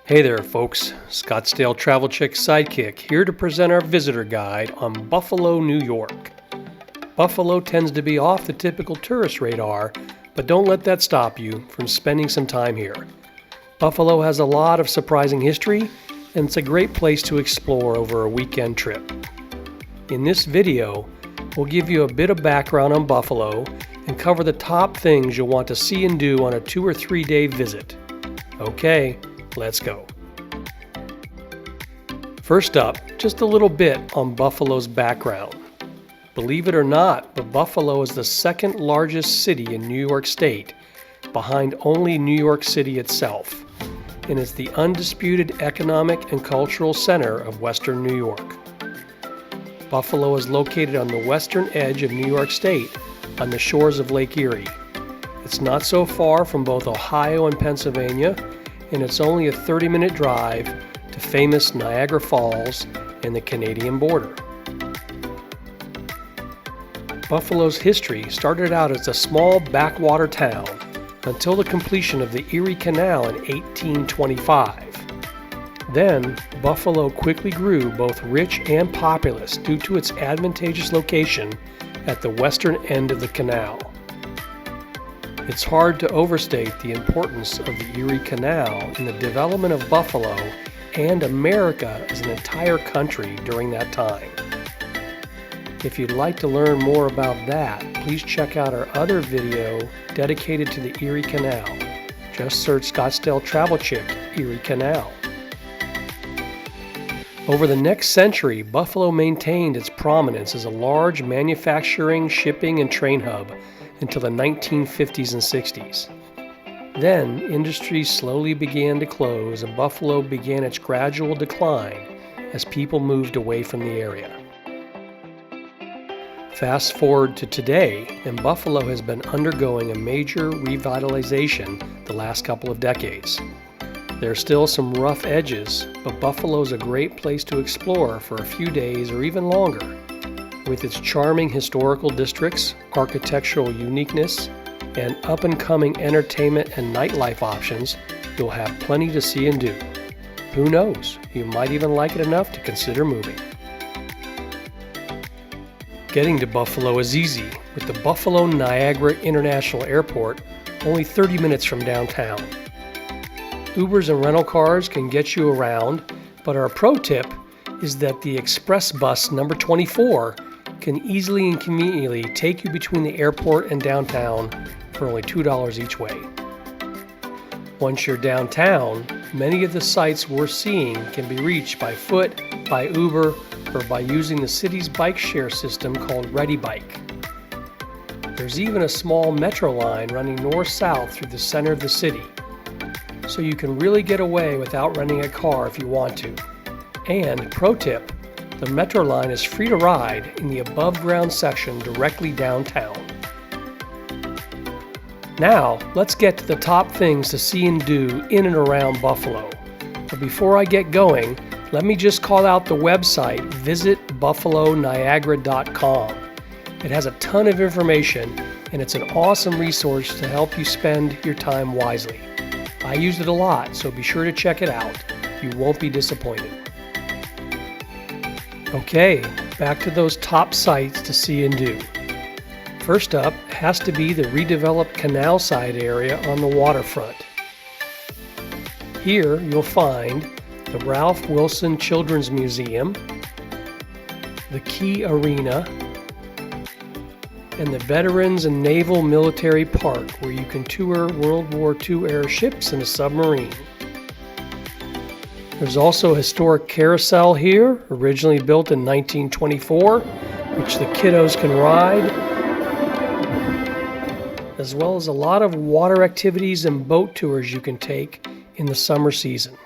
Hey there folks, Scottsdale Travel Chick Sidekick here to present our visitor guide on Buffalo, New York. Buffalo tends to be off the typical tourist radar, but don't let that stop you from spending some time here. Buffalo has a lot of surprising history, and it's a great place to explore over a weekend trip. In this video, we'll give you a bit of background on Buffalo and cover the top things you'll want to see and do on a 2 or 3 day visit. Okay, let's go. First up, just a little bit on Buffalo's background. Believe it or not, but Buffalo is the second largest city in New York State, behind only New York City itself, and is the undisputed economic and cultural center of Western New York. Buffalo is located on the western edge of New York State, on the shores of Lake Erie. It's not so far from both Ohio and Pennsylvania, and it's only a 30-minute drive to famous Niagara Falls and the Canadian border. Buffalo's history started out as a small backwater town until the completion of the Erie Canal in 1825. Then, Buffalo quickly grew both rich and populous due to its advantageous location at the western end of the canal. It's hard to overstate the importance of the Erie Canal in the development of Buffalo and America as an entire country during that time. If you'd like to learn more about that, please check out our other video dedicated to the Erie Canal. Just search Scottsdale Travel Chick Erie Canal. Over the next century, Buffalo maintained its prominence as a large manufacturing, shipping, and train hub until the 1950s and 60s. Then, industries slowly began to close and Buffalo began its gradual decline as people moved away from the area. Fast forward to today, and Buffalo has been undergoing a major revitalization the last couple of decades. There are still some rough edges, but Buffalo is a great place to explore for a few days or even longer. With its charming historical districts, architectural uniqueness, and up-and-coming entertainment and nightlife options, you'll have plenty to see and do. Who knows, you might even like it enough to consider moving. Getting to Buffalo is easy, with the Buffalo Niagara International Airport only 30 minutes from downtown. Ubers and rental cars can get you around, but our pro tip is that the express bus number 24 can easily and conveniently take you between the airport and downtown for only $2 each way. Once you're downtown, many of the sites we're seeing can be reached by foot, by Uber, or by using the city's bike share system called Ready Bike. There's even a small metro line running north-south through the center of the city, so you can really get away without renting a car if you want to. And, pro tip, the metro line is free to ride in the above-ground section directly downtown. Now, let's get to the top things to see and do in and around Buffalo. But before I get going, let me just call out the website visitbuffaloniagara.com. It has a ton of information, and it's an awesome resource to help you spend your time wisely. I use it a lot, so be sure to check it out. You won't be disappointed. Okay, back to those top sites to see and do. First up has to be the redeveloped Canalside area on the waterfront. Here you'll find the Ralph Wilson Children's Museum, the Key Arena, and the Veterans and Naval Military Park, where you can tour World War II era ships and a submarine. There's also a historic carousel here, originally built in 1924, which the kiddos can ride, as well as a lot of water activities and boat tours you can take in the summer season.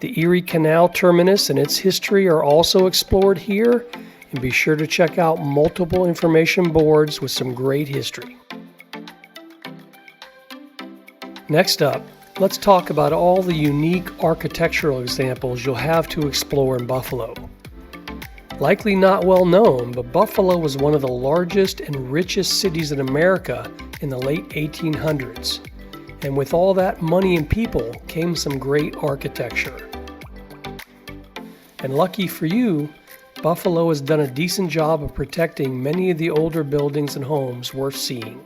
The Erie Canal terminus and its history are also explored here, and be sure to check out multiple information boards with some great history. Next up, let's talk about all the unique architectural examples you'll have to explore in Buffalo. Likely not well known, but Buffalo was one of the largest and richest cities in America in the late 1800s, And with all that money and people came some great architecture. And lucky for you, Buffalo has done a decent job of protecting many of the older buildings and homes worth seeing.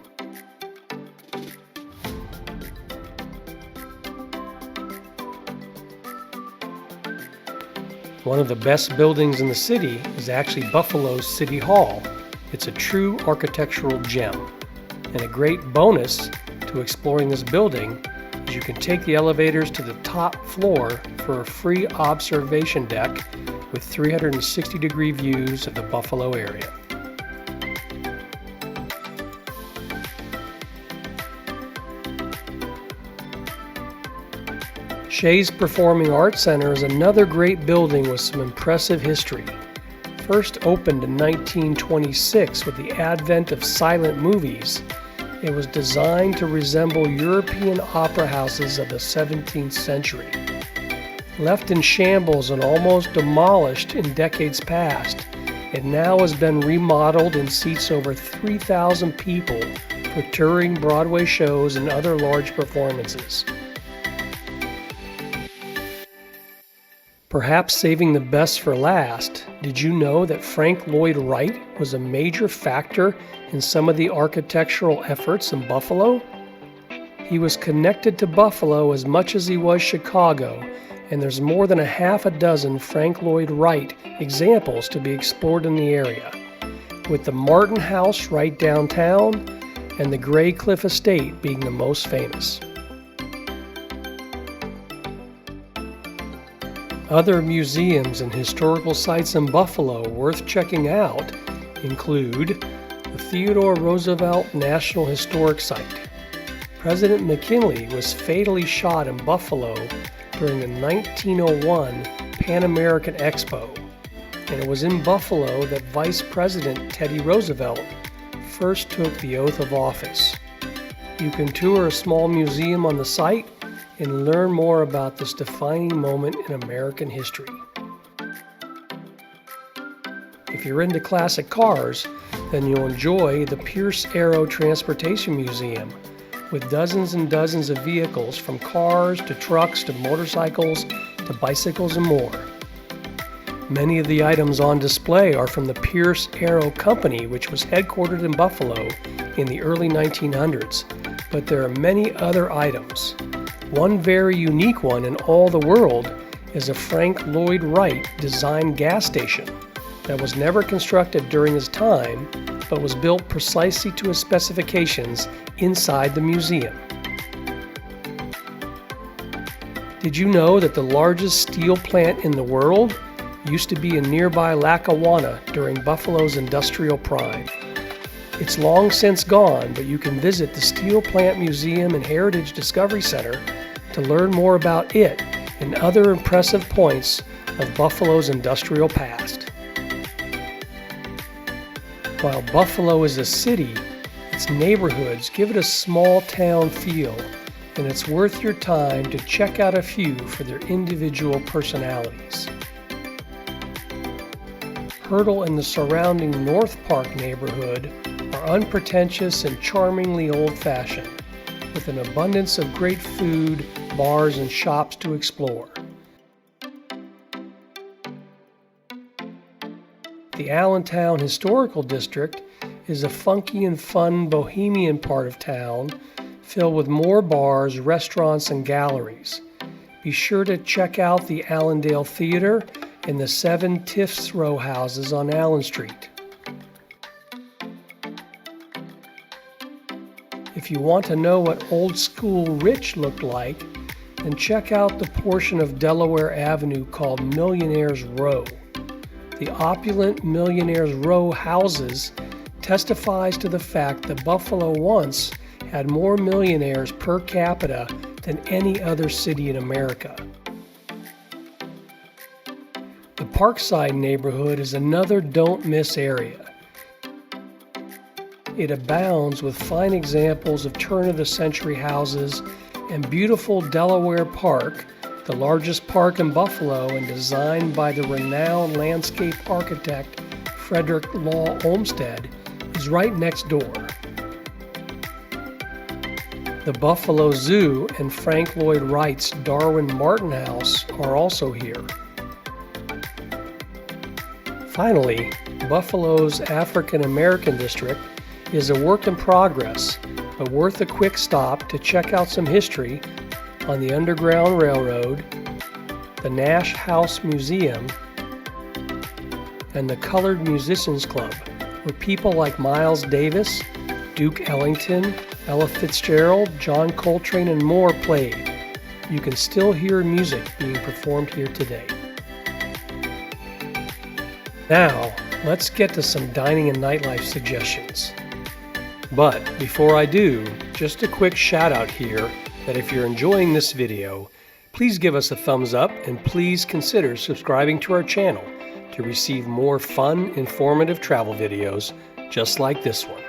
One of the best buildings in the city is actually Buffalo's City Hall. It's a true architectural gem. And a great bonus to exploring this building is you can take the elevators to the top floor for a free observation deck with 360-degree views of the Buffalo area. Shea's Performing Arts Center is another great building with some impressive history. First opened in 1926 with the advent of silent movies, it was designed to resemble European opera houses of the 17th century. Left in shambles and almost demolished in decades past, it now has been remodeled and seats over 3,000 people for touring Broadway shows and other large performances. Perhaps saving the best for last, did you know that Frank Lloyd Wright was a major factor in some of the architectural efforts in Buffalo? He was connected to Buffalo as much as he was Chicago, and there's more than a half a dozen Frank Lloyd Wright examples to be explored in the area, with the Martin House right downtown and the Gray Cliff Estate being the most famous. Other museums and historical sites in Buffalo worth checking out include the Theodore Roosevelt National Historic Site. President McKinley was fatally shot in Buffalo during the 1901 Pan American Expo, and it was in Buffalo that Vice President Teddy Roosevelt first took the oath of office. You can tour a small museum on the site and learn more about this defining moment in American history. If you're into classic cars, then you'll enjoy the Pierce Arrow Transportation Museum, with dozens and dozens of vehicles from cars to trucks to motorcycles to bicycles and more. Many of the items on display are from the Pierce Arrow Company, which was headquartered in Buffalo in the early 1900s, but there are many other items. One very unique one in all the world is a Frank Lloyd Wright designed gas station that was never constructed during his time, but was built precisely to his specifications inside the museum. Did you know that the largest steel plant in the world used to be in nearby Lackawanna during Buffalo's industrial prime? It's long since gone, but you can visit the Steel Plant Museum and Heritage Discovery Center to learn more about it and other impressive points of Buffalo's industrial past. While Buffalo is a city, its neighborhoods give it a small town feel, and it's worth your time to check out a few for their individual personalities. Hertel and the surrounding North Park neighborhood are unpretentious and charmingly old-fashioned, with an abundance of great food, bars, and shops to explore. The Allentown Historical District is a funky and fun bohemian part of town filled with more bars, restaurants, and galleries. Be sure to check out the Allendale Theater and the 7 Tiffs row houses on Allen Street. If you want to know what old school rich looked like, then check out the portion of Delaware Avenue called Millionaires Row. The opulent Millionaires Row houses testifies to the fact that Buffalo once had more millionaires per capita than any other city in America. The Parkside neighborhood is another don't-miss area. It abounds with fine examples of turn-of-the-century houses and beautiful Delaware Park, the largest park in Buffalo and designed by the renowned landscape architect Frederick Law Olmsted, is right next door. The Buffalo Zoo and Frank Lloyd Wright's Darwin Martin House are also here. Finally, Buffalo's African American District is a work in progress, but worth a quick stop to check out some history on the Underground Railroad, the Nash House Museum, and the Colored Musicians Club, where people like Miles Davis, Duke Ellington, Ella Fitzgerald, John Coltrane, and more played. You can still hear music being performed here today. Now, let's get to some dining and nightlife suggestions. But before I do, just a quick shout out here that if you're enjoying this video, please give us a thumbs up and please consider subscribing to our channel to receive more fun, informative travel videos just like this one.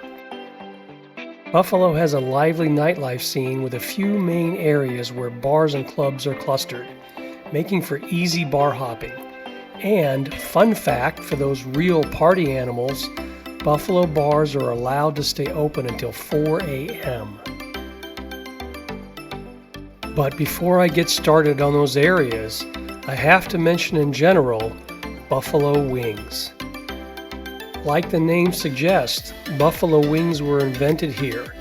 Buffalo has a lively nightlife scene with a few main areas where bars and clubs are clustered, making for easy bar hopping. And, fun fact for those real party animals, Buffalo bars are allowed to stay open until 4 a.m. But before I get started on those areas, I have to mention in general, buffalo wings. Like the name suggests, buffalo wings were invented here,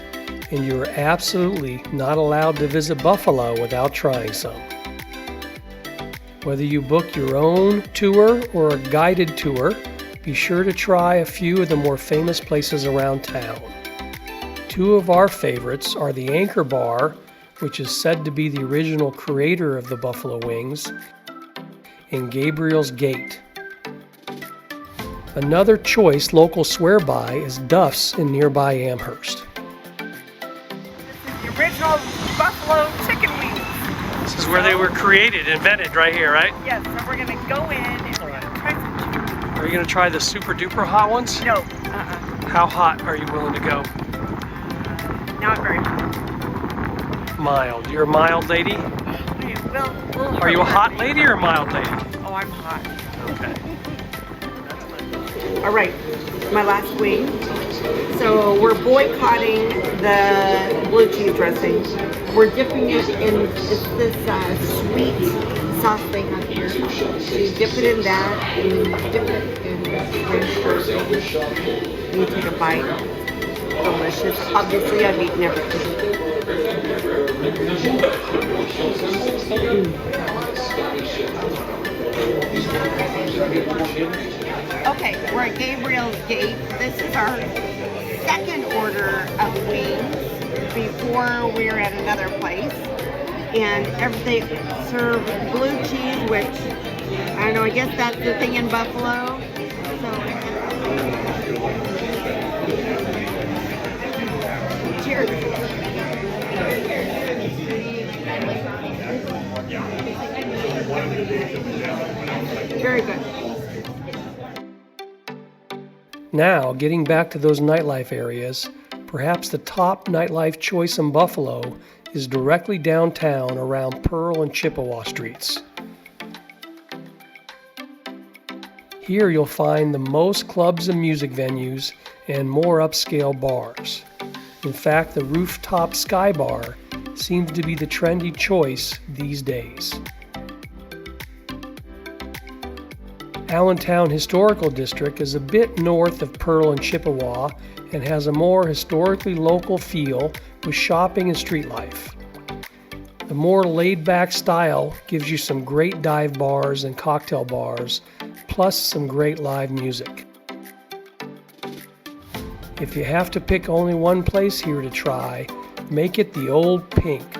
and you are absolutely not allowed to visit Buffalo without trying some. Whether you book your own tour or a guided tour, be sure to try a few of the more famous places around town. Two of our favorites are the Anchor Bar, which is said to be the original creator of the buffalo wings, and Gabriel's Gate. Another choice locals swear by is Duff's in nearby Amherst. This is the original buffalo chicken wings. This is where they were created, invented, right here, right? Yes, so we're going to go in and we're going to try some chicken. Are you going to try the super duper hot ones? No, How hot are you willing to go? not very Mild. You're a mild lady? Are Are you a hot lady or a mild lady? Oh, I'm hot. Okay. All right, my last wing. So we're boycotting the blue cheese dressing. We're dipping it in this sweet sauce they have here. So you dip it in that, and you dip it in ranch dressing. And you take a bite. Delicious. Obviously, I've eaten everything. Okay, we're at Gabriel's Gate. This is our second order of wings. Before we were at another place. And they serve blue cheese, which, I don't know, I guess that's the thing in Buffalo. So, cheers. Very good. Now, getting back to those nightlife areas, perhaps the top nightlife choice in Buffalo is directly downtown around Pearl and Chippewa streets. Here you'll find the most clubs and music venues and more upscale bars. In fact, the rooftop Sky Bar seems to be the trendy choice these days. Allentown Historical District is a bit north of Pearl and Chippewa and has a more historically local feel with shopping and street life. The more laid-back style gives you some great dive bars and cocktail bars, plus some great live music. If you have to pick only one place here to try, make it the Old Pink,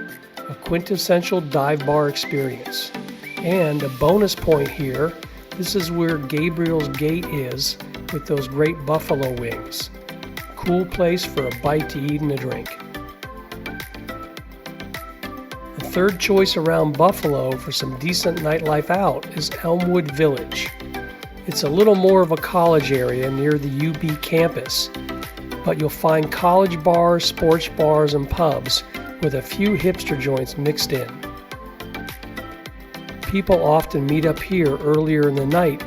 a quintessential dive bar experience. And a bonus point here, this is where Gabriel's Gate is with those great buffalo wings. Cool place for a bite to eat and a drink. The third choice around Buffalo for some decent nightlife out is Elmwood Village. It's a little more of a college area near the UB campus, but you'll find college bars, sports bars, and pubs with a few hipster joints mixed in. People often meet up here earlier in the night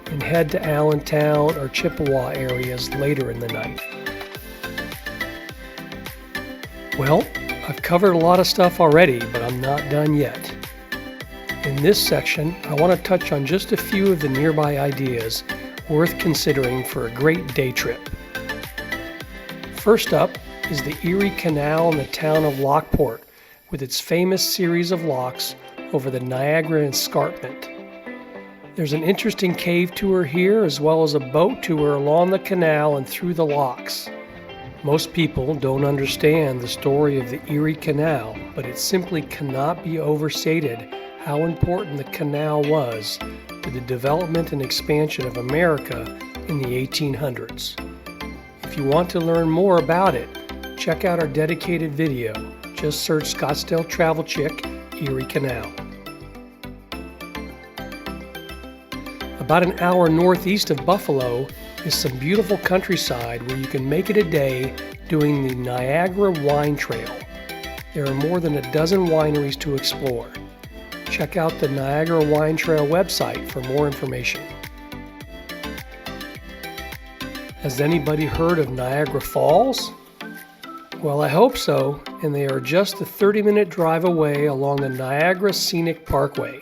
and head to Allentown or Chippewa areas later in the night. Well, I've covered a lot of stuff already, but I'm not done yet. In this section, I want to touch on just a few of the nearby ideas worth considering for a great day trip. First up is the Erie Canal in the town of Lockport, with its famous series of locks over the Niagara Escarpment. There's an interesting cave tour here, as well as a boat tour along the canal and through the locks. Most people don't understand the story of the Erie Canal, but it simply cannot be overstated how important the canal was to the development and expansion of America in the 1800s. If you want to learn more about it, check out our dedicated video. Just search Scottsdale Travel Chick, Erie Canal. About an hour northeast of Buffalo is some beautiful countryside where you can make it a day doing the Niagara Wine Trail. There are more than a dozen wineries to explore. Check out the Niagara Wine Trail website for more information. Has anybody heard of Niagara Falls? Well, I hope so, and they are just a 30-minute drive away along the Niagara Scenic Parkway.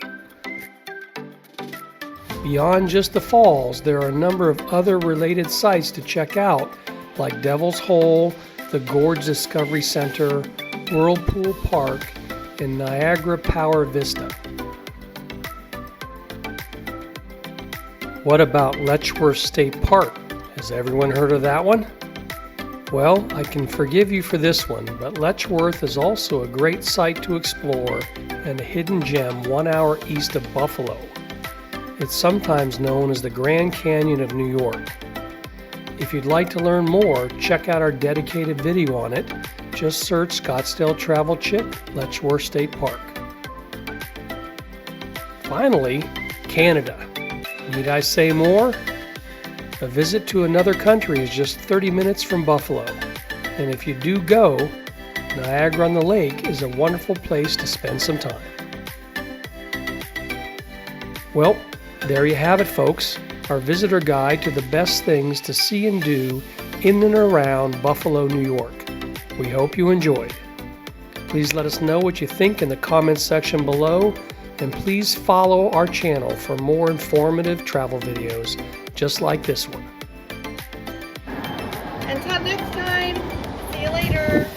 Beyond just the falls, there are a number of other related sites to check out, like Devil's Hole, the Gorge Discovery Center, Whirlpool Park, and Niagara Power Vista. What about Letchworth State Park? Has everyone heard of that one? Well, I can forgive you for this one, but Letchworth is also a great site to explore and a hidden gem 1 hour east of Buffalo. It's sometimes known as the Grand Canyon of New York. If you'd like to learn more, check out our dedicated video on it. Just search Scottsdale Travel Chick, Letchworth State Park. Finally, Canada. Need I say more? A visit to another country is just 30 minutes from Buffalo. And if you do go, Niagara-on-the-Lake is a wonderful place to spend some time. Well, there you have it, folks. Our visitor guide to the best things to see and do in and around Buffalo, New York. We hope you enjoyed. Please let us know what you think in the comments section below, and please follow our channel for more informative travel videos just like this one. Until next time, see you later.